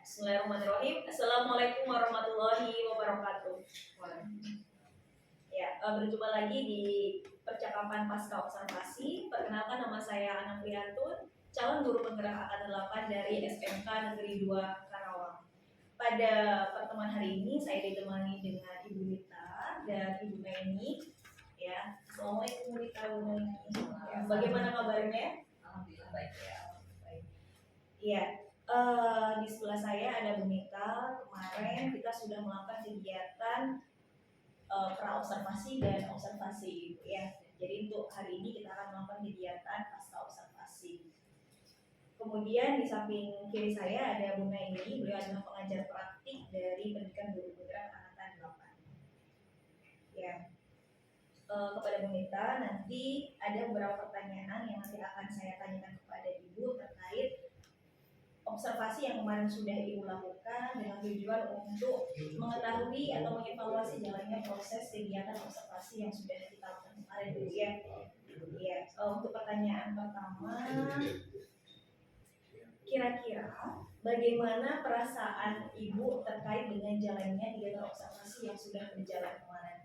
Bismillahirrahmanirrahim. Assalamualaikum warahmatullahi wabarakatuh. Ya, berjumpa lagi di percakapan pasca observasi. Perkenalkan, nama saya Ana Priantun, calon guru penggerak angkatan 8 dari SMK Negeri 2 Karawang. Pada pertemuan hari ini saya ditemani dengan Ibu Nita dan Ibu Neni. Ya, Assalamualaikum Bu Nita, Bu Neni. Ya, bagaimana kabarnya? Alhamdulillah baik ya. Baik. Iya. Di sebelah saya ada Bu Nita. Kemarin kita sudah melakukan kegiatan pra-observasi dan observasi ya. Jadi untuk hari ini kita akan melakukan kegiatan pasca observasi. Kemudian di samping kiri saya ada Bu Naini, beliau adalah pengajar praktik dari Pendidikan Guru Penggerak Angkatan 8. Ya. Kepada Bu Nita, nanti ada beberapa pertanyaan yang nanti akan saya tanyakan kepada Ibu terkait observasi yang kemarin sudah Ibu lakukan dengan tujuan untuk mengetahui atau mengevaluasi jalannya proses kegiatan observasi yang sudah kita lakukan kemarin dulu ya. Ya, untuk pertanyaan pertama, kira-kira bagaimana perasaan Ibu terkait dengan jalannya kegiatan observasi yang sudah berjalan kemarin?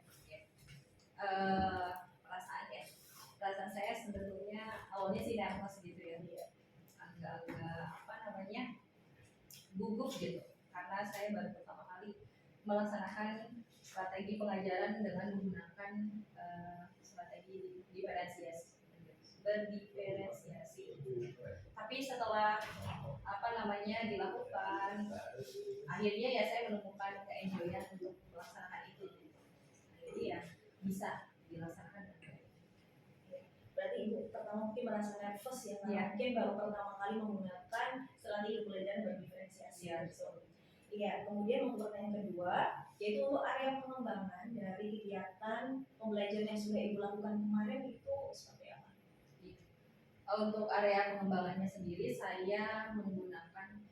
Perasaan saya sebetulnya awalnya sih nervous gitu ya, agak-agak gugup gitu, karena saya baru pertama kali melaksanakan strategi pengajaran dengan menggunakan strategi berdiferensiasi. Tapi setelah dilakukan, akhirnya ya saya menemukan keenjoyan untuk melaksanakan itu. Jadi ya bisa dilaksanakan. Berarti Ibu pertama mungkin merasa nervous ya, karena mungkin baru pertama kali menggunakan strategi pembelajaran berdiferensiasi. Iya. Kemudian untuk pertanyaan kedua, yaitu untuk area pengembangan dari kegiatan pembelajaran yang sudah Ibu lakukan kemarin itu seperti apa? Untuk area pengembangannya sendiri, saya mengembangkan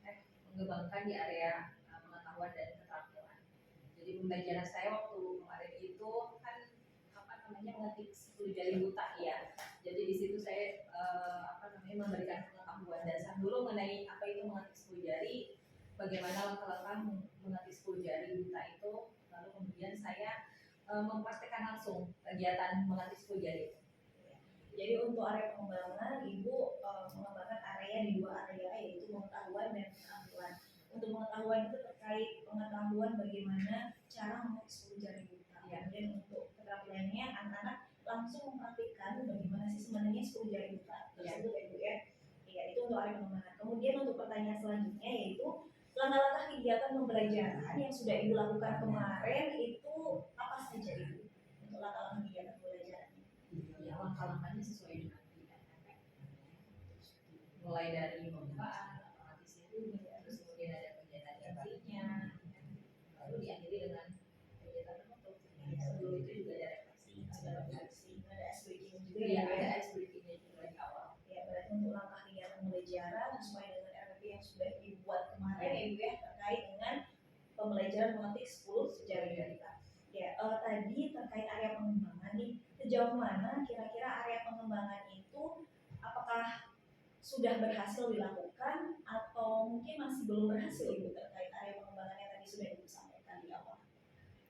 di area pengetahuan dan keterampilan. Jadi pembelajaran saya waktu kemarin itu kan mengetik 10 jari buta ya. Jadi di situ saya memberikan pengetahuan dasar dulu mengenai apa itu mengetik 10 jari, bagaimana langkah-langkah mengetik 10 jari buta itu, lalu kemudian saya mempraktikkan langsung kegiatan mengetik 10 jari itu. Jadi untuk area pengembangan, Ibu mengembangkan area di dua area, yaitu pengetahuan dan keterampilan. Untuk pengetahuan itu terkait pengetahuan bagaimana cara mengetik 10 jari buta. Dan untuk keterampilannya, anak-anak langsung mempraktikkan bagaimana sih sebenarnya 10 jari buta tersebut ya Bu ya. Ya, itu untuk area pengembangan. Kemudian untuk pertanyaan selanjutnya yaitu langkah-langkah kegiatan pembelajaran yang sudah Ibu lakukan kemarin itu apa saja Ibu? Untuk langkah-langkah kegiatan pembelajaran. Ya, langkah-langkahnya sesuai dengan pilihan. Mulai dari pembukaan, otomatis itu, terus kemudian ada kegiatan intinya, lalu diakhiri dengan kegiatan penutup. Sebelum itu juga ada refleksi, ada ice breaking juga ya, ada ice breakingnya juga di awal. Ya, berarti untuk langkah kegiatan pembelajaran sesuai dengan RPP yang sudah dibuat kemarin ya Ibu ya, terkait dengan pembelajaran mengetik 10 jari buta. Ya, tadi terkait area pengembangan nih, sejauh mana kira-kira area pengembangan itu apakah sudah berhasil dilakukan atau mungkin masih belum berhasil Ibu terkait area pengembangan yang tadi sudah Ibu sampaikan di awal?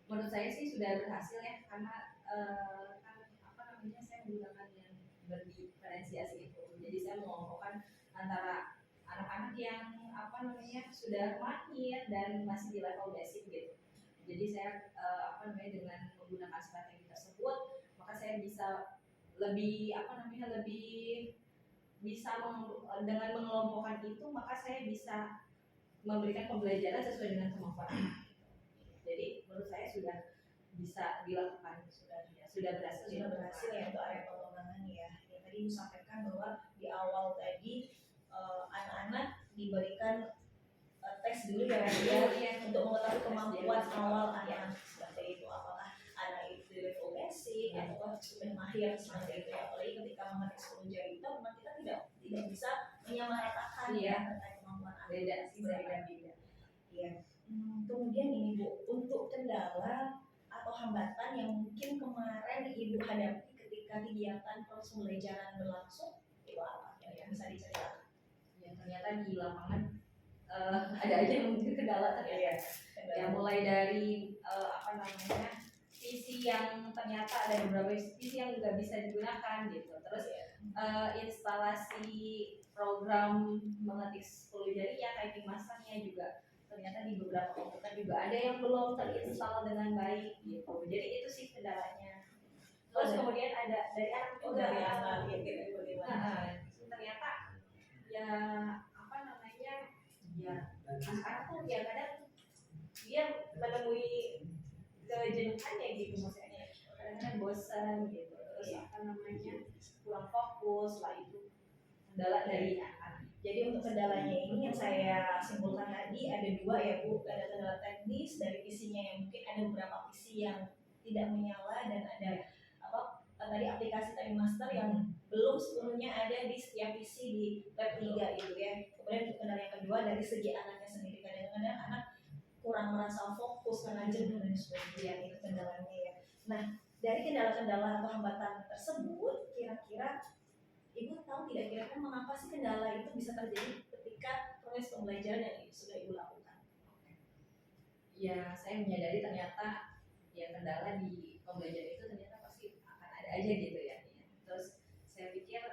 Menurut saya sih sudah berhasil ya, karena saya menggunakan yang berdiferensiasi itu. Jadi saya mengelompokkan antara anak-anak yang sudah mahir dan masih di level basic gitu. Jadi saya dengan menggunakan strategi tersebut, maka saya bisa lebih dengan mengelompokkan itu, maka saya bisa memberikan pembelajaran sesuai dengan kemampuan anak. Jadi menurut saya sudah bisa dilakukan, sudah berhasil ya untuk area pengembangan ya. Yang tadi disampaikan bahwa di awal tadi anak-anak diberikan tes dulu ya untuk mengetahui kemampuan awal anak seperti itu, apakah anak itu level basic atau sudah mahir seperti itu. Apalagi ketika mengetik 10 jari itu memang kita tidak bisa menyamaratakan ya terkait kemampuan anak. Beda sih, beda. Ya. Kemudian ini Bu, untuk kendala atau hambatan yang mungkin kemarin Ibu hadapi ketika kegiatan proses pembelajaran berlangsung itu apa? Ya, bisa diceritakan? Ya, ternyata di lapangan ada aja yang mungkin kendala ternyata. Iya. Ya mulai dari visi yang ternyata ada beberapa visi yang juga bisa digunakan gitu. Terus instalasi program mengetik 10 jari ya, typing masternya juga ternyata di beberapa komputer juga ada yang belum terinstall dengan baik gitu. Jadi itu sih kendalanya. Terus kemudian ada dari anak juga. Dari anak ya, gitu bagaimana? Ternyata ya ya anak-anak tuh ya kadang dia menemui kejenuhannya gitu, maksudnya kadang-kadang bosan gitu, terus kurang fokus lah, itu kendala dari anak. Jadi untuk kendalanya ini yang saya simpulkan tadi ada dua ya Bu, ada kendala teknis dari visinya yang mungkin ada beberapa visi yang tidak menyala, dan ada tadi aplikasi Time Master yang belum sepenuhnya ada di setiap visi di web 3 gitu ya. Kemudian untuk kendala yang kedua dari segi anaknya sendiri, kadang-kadang anak kurang merasa fokus karena jenuh dan sebagainya, itu kendalanya ya. Nah, dari kendala-kendala atau hambatan tersebut, kira-kira Ibu tahu tidak kira-kira mengapa sih kendala itu bisa terjadi ketika proses pembelajaran yang sudah Ibu lakukan? Ya, saya menyadari ternyata ya kendala di pembelajaran itu ternyata pasti akan ada aja gitu ya. Terus saya pikir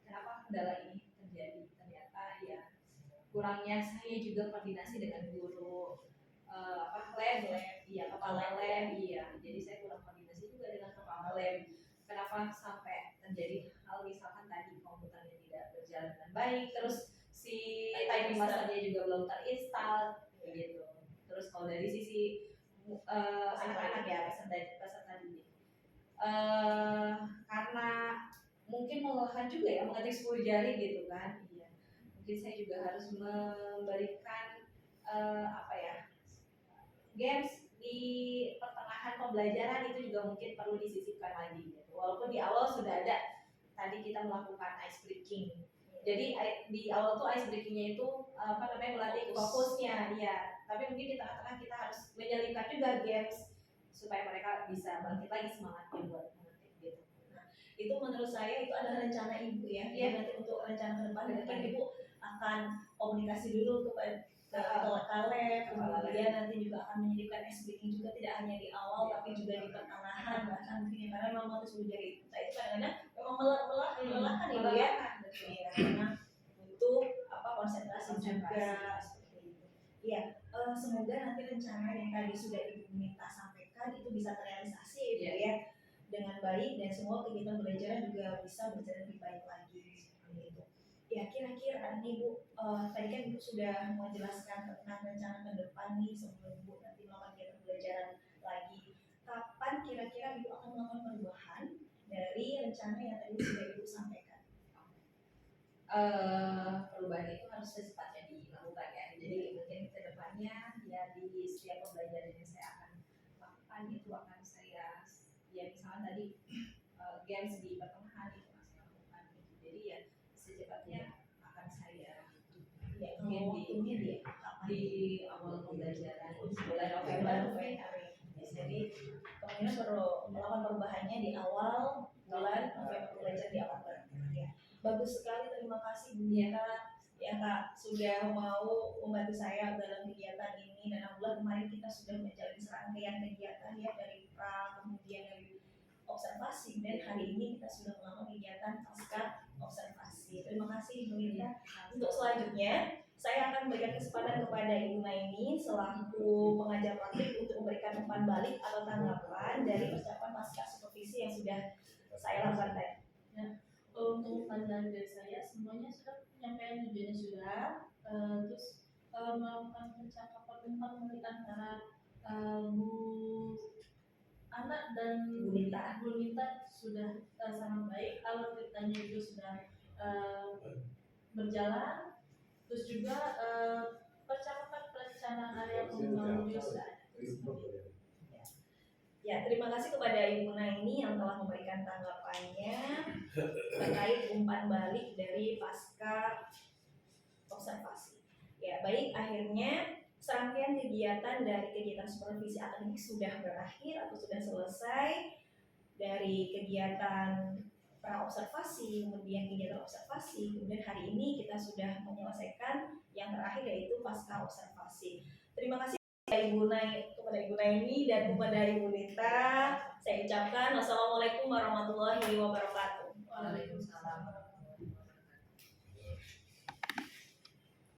kenapa kendala ini terjadi? Ternyata ya kurangnya saya juga koordinasi dengan guru lab, iya kepala lab, iya. Jadi saya kurang koordinasi juga dengan kepala lab. Kenapa sampai terjadi hal misalkan tadi komputernya tidak berjalan dengan baik, terus si typing masternya juga belum terinstall, gitu. Terus kalau dari sisi anak-anak ya peserta didik, karena mungkin melelahkan juga ya mengetik 10 jari gitu kan, iya. Mungkin saya juga harus memberikan games di pertengahan pembelajaran, itu juga mungkin perlu disisipkan lagi gitu. Walaupun di awal sudah ada tadi kita melakukan ice breaking. Jadi di awal tuh ice breakingnya itu melatih fokusnya, ya. Tapi mungkin di tengah-tengah kita harus menyelipkan juga games supaya mereka bisa bangkit lagi semangatnya buat mengetik gitu. Nah, itu menurut saya itu adalah rencana Ibu ya. Jadi nanti untuk rencana ke depan mungkin Ibu akan komunikasi dulu kepada kaleb, kemudian nanti juga akan menyelipkan ice breaking juga, tidak hanya di awal tapi juga di pertengahan bahkan mungkin, karena memang harus belajar itu. Nah, itu kadang-kadang memang melelahkan Ibu ya. Iya, karena butuh konsentrasi juga seperti itu. Iya, semoga nanti rencana yang tadi sudah Ibu minta sampaikan itu bisa terrealisasi Ibu ya dengan baik, dan semua kegiatan belajar juga bisa berjalan lebih baik lagi seperti itu. Ya, kira-kira nih Bu, tadi kan Ibu sudah menjelaskan tentang rencana ke depan nih sebelum Ibu nanti melakukan kegiatan pembelajaran lagi. Kapan kira-kira Ibu akan melakukan perubahan dari rencana yang tadi sudah Ibu sampaikan? Perubahan itu harus secepatnya dilakukan ya. Jadi mungkin ke depannya ya di setiap pembelajaran yang saya akan lakukan itu akan saya ya misalnya tadi games di pertengahan itu masih lakukan gitu. Jadi ya secepatnya akan saya ya mungkin di awal pembelajaran bulan November. Jadi kemungkinan perlu melakukan perubahannya di awal bulan November, belajar di awal bulan. Ya. Bagus sekali, terima kasih Bu Nita ya Kak sudah mau membantu saya dalam kegiatan ini, dan alhamdulillah kemarin kita sudah menjalani serangkaian kegiatan ya dari pra, kemudian dari observasi, dan hari ini kita sudah melakukan kegiatan pasca observasi. Terima kasih Bu Nita. Untuk selanjutnya saya akan memberikan kesempatan kepada Ibu Naini selaku pengajar praktik untuk memberikan umpan balik atau tanggapan dari persiapan pasca supervisi yang sudah saya lakukan tadi. Nah, untuk pandangan dari saya semuanya sudah penyampaian tujuannya sudah, terus melakukan percakapan umpan balik antara Bu Anak dan Bu Nita sudah sangat baik. Alur ceritanya itu sudah berjalan. Terus juga percakapan perencanaan area pengembangan juga sudah ada. Ya, terima kasih kepada Ibu Naini yang telah memberikan tanggapannya terkait umpan balik dari pasca observasi. Ya, baik, akhirnya serangkaian kegiatan dari kegiatan supervisi akademik sudah berakhir atau sudah selesai. Dari kegiatan pra observasi, kemudian kegiatan observasi, kemudian hari ini kita sudah menyelesaikan yang terakhir yaitu pasca observasi. Terima kasih kepada Ibu Naimi dan kepada Ibu Nita. Saya ucapkan wassalamualaikum warahmatullahi wabarakatuh. Waalaikumsalam.